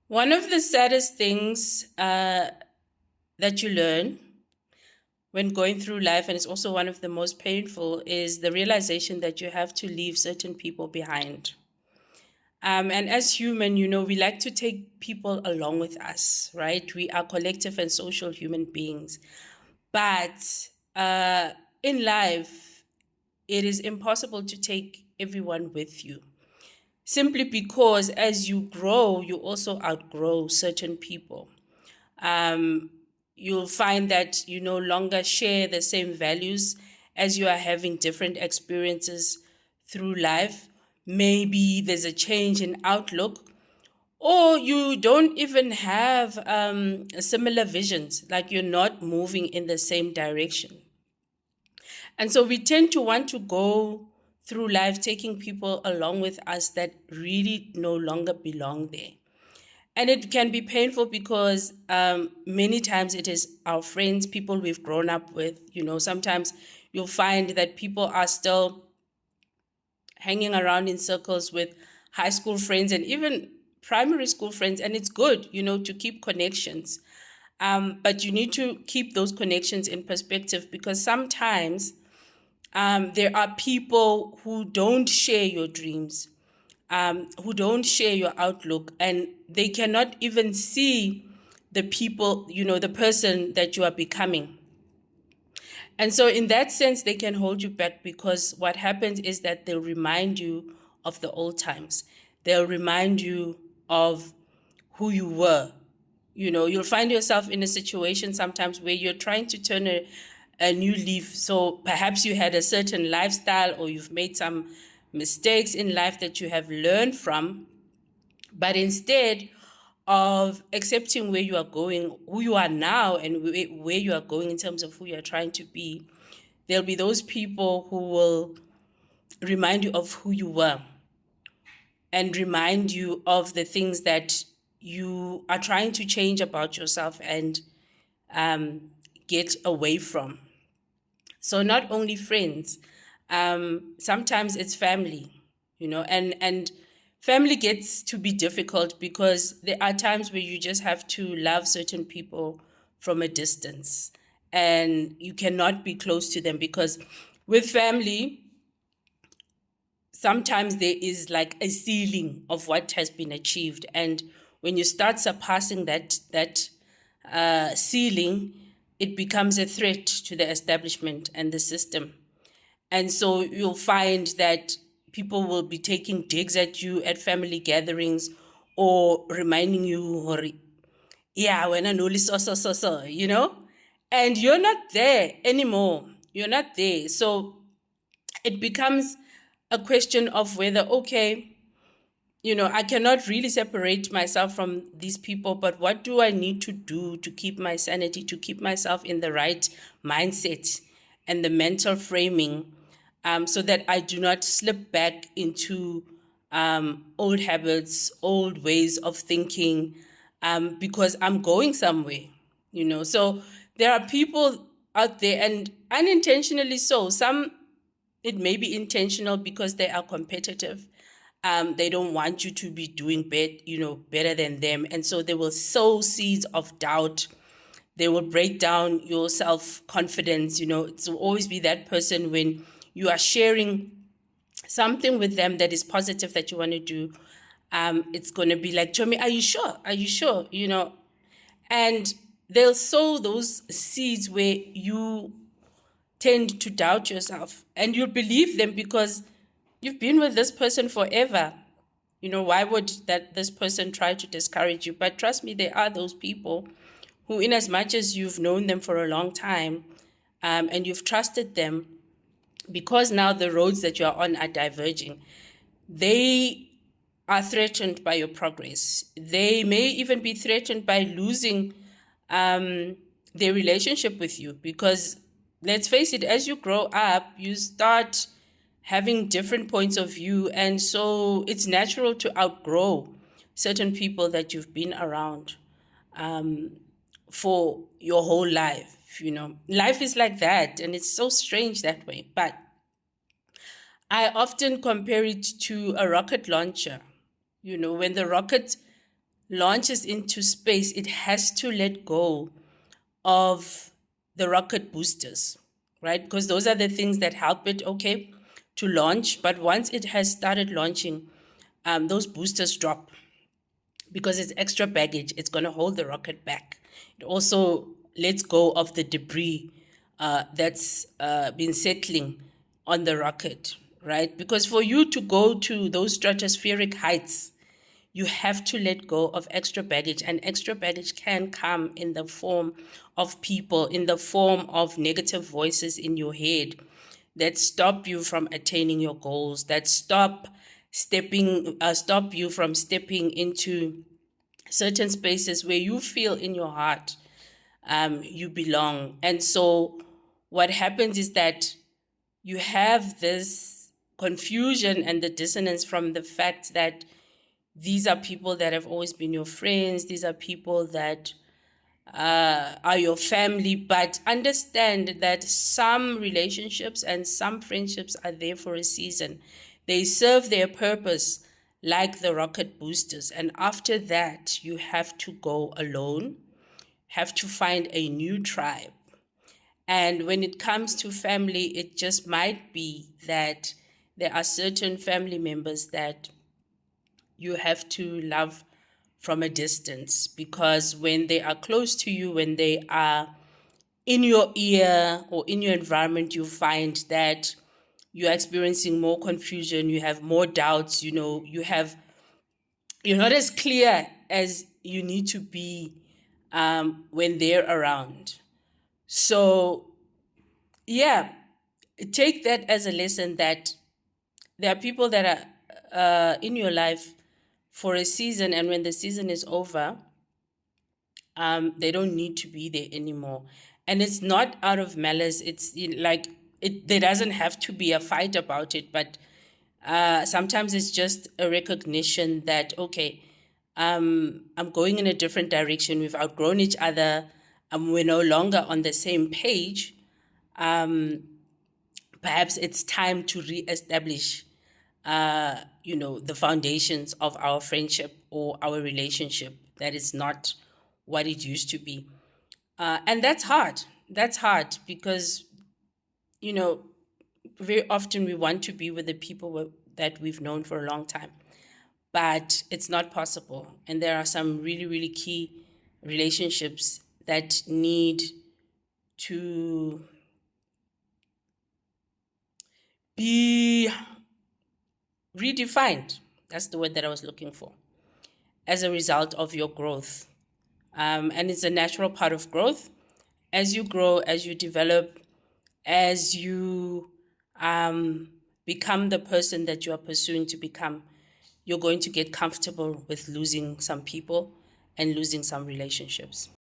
One of the saddest things that you learn when going through life, and it's also one of the most painful, is the realization that you have to leave certain people behind. And as human, we like to take people along with us, right? We are collective and social human beings. But in life, it is impossible to take everyone with you. Simply because as you grow, you also outgrow certain people. Um, you'll find that you no longer share the same values as you are having different experiences through life. Maybe there's a change in outlook, or you don't even have similar visions, like you're not moving in the same direction. And so we tend to want to go through life taking people along with us that really no longer belong there. And it can be painful because many times it is our friends, people we've grown up with. Sometimes you'll find that people are still hanging around in circles with high school friends and even primary school friends. And it's good, to keep connections. But you need to keep those connections in perspective, because sometimes there are people who don't share your dreams, who don't share your outlook, and they cannot even see the people, the person that you are becoming. And so, in that sense, they can hold you back, because what happens is that they'll remind you of the old times. They'll remind you of who you were. You'll find yourself in a situation sometimes where you're trying to turn a new leaf. So perhaps you had a certain lifestyle, or you've made some mistakes in life that you have learned from. But instead of accepting where you are going, who you are now, and where you are going in terms of who you are trying to be, there'll be those people who will remind you of who you were and remind you of the things that you are trying to change about yourself and get away from. So not only friends, sometimes it's family, and family gets to be difficult because there are times where you just have to love certain people from a distance, and you cannot be close to them, because with family, sometimes there is like a ceiling of what has been achieved, and when you start surpassing that ceiling, it becomes a threat to the establishment and the system. And so you'll find that people will be taking digs at you at family gatherings, or reminding you, or yeah, when I know so, and you're not there anymore. You're not there. So it becomes a question of whether, okay, I cannot really separate myself from these people, but what do I need to do to keep my sanity, to keep myself in the right mindset and the mental framing, so that I do not slip back into old habits, old ways of thinking, because I'm going somewhere, So there are people out there, and unintentionally so. Some, it may be intentional because they are competitive. They don't want you to be doing better than them. And so they will sow seeds of doubt. They will break down your self-confidence. It will always be that person when you are sharing something with them that is positive that you want to do. It's going to be like, Tommy, are you sure? Are you sure? And they'll sow those seeds where you tend to doubt yourself, and you'll believe them because you've been with this person forever. Why would this person try to discourage you? But trust me, there are those people who, in as much as you've known them for a long time, and you've trusted them, because now the roads that you are on are diverging, they are threatened by your progress. They may even be threatened by losing their relationship with you, because let's face it, as you grow up, you start having different points of view, and so it's natural to outgrow certain people that you've been around for your whole life. Life is like that, and it's so strange that way. But I often compare it to a rocket launcher. When the rocket launches into space, it has to let go of the rocket boosters, right? Because those are the things that help it, okay, to launch. But once it has started launching, those boosters drop because it's extra baggage. It's going to hold the rocket back. It also lets go of the debris that's been settling on the rocket, right? Because for you to go to those stratospheric heights, you have to let go of extra baggage, and extra baggage can come in the form of people, in the form of negative voices in your head that stop you from attaining your goals, that stop you from stepping into certain spaces where you feel in your heart you belong. And so what happens is that you have this confusion and the dissonance from the fact that these are people that have always been your friends. These are people that are your family. But understand that some relationships and some friendships are there for a season. They serve their purpose like the rocket boosters. And after that, you have to go alone, have to find a new tribe. And when it comes to family, it just might be that there are certain family members that you have to love from a distance, because when they are close to you, when they are in your ear or in your environment, you find that you're experiencing more confusion, you have more doubts, you're not as clear as you need to be when they're around. So yeah, take that as a lesson that there are people that are in your life for a season, and when the season is over, they don't need to be there anymore. And it's not out of malice. It's like there doesn't have to be a fight about it, but sometimes it's just a recognition that, okay, I'm going in a different direction. We've outgrown each other. We're no longer on the same page. Perhaps it's time to reestablish the foundations of our friendship or our relationship. That is not what it used to be. And that's hard. That's hard because, very often we want to be with the people that we've known for a long time, but it's not possible. And there are some really, really key relationships that need to be redefined. That's the word that I was looking for, as a result of your growth. And it's a natural part of growth. As you grow, as you develop, as you become the person that you are pursuing to become, you're going to get comfortable with losing some people and losing some relationships.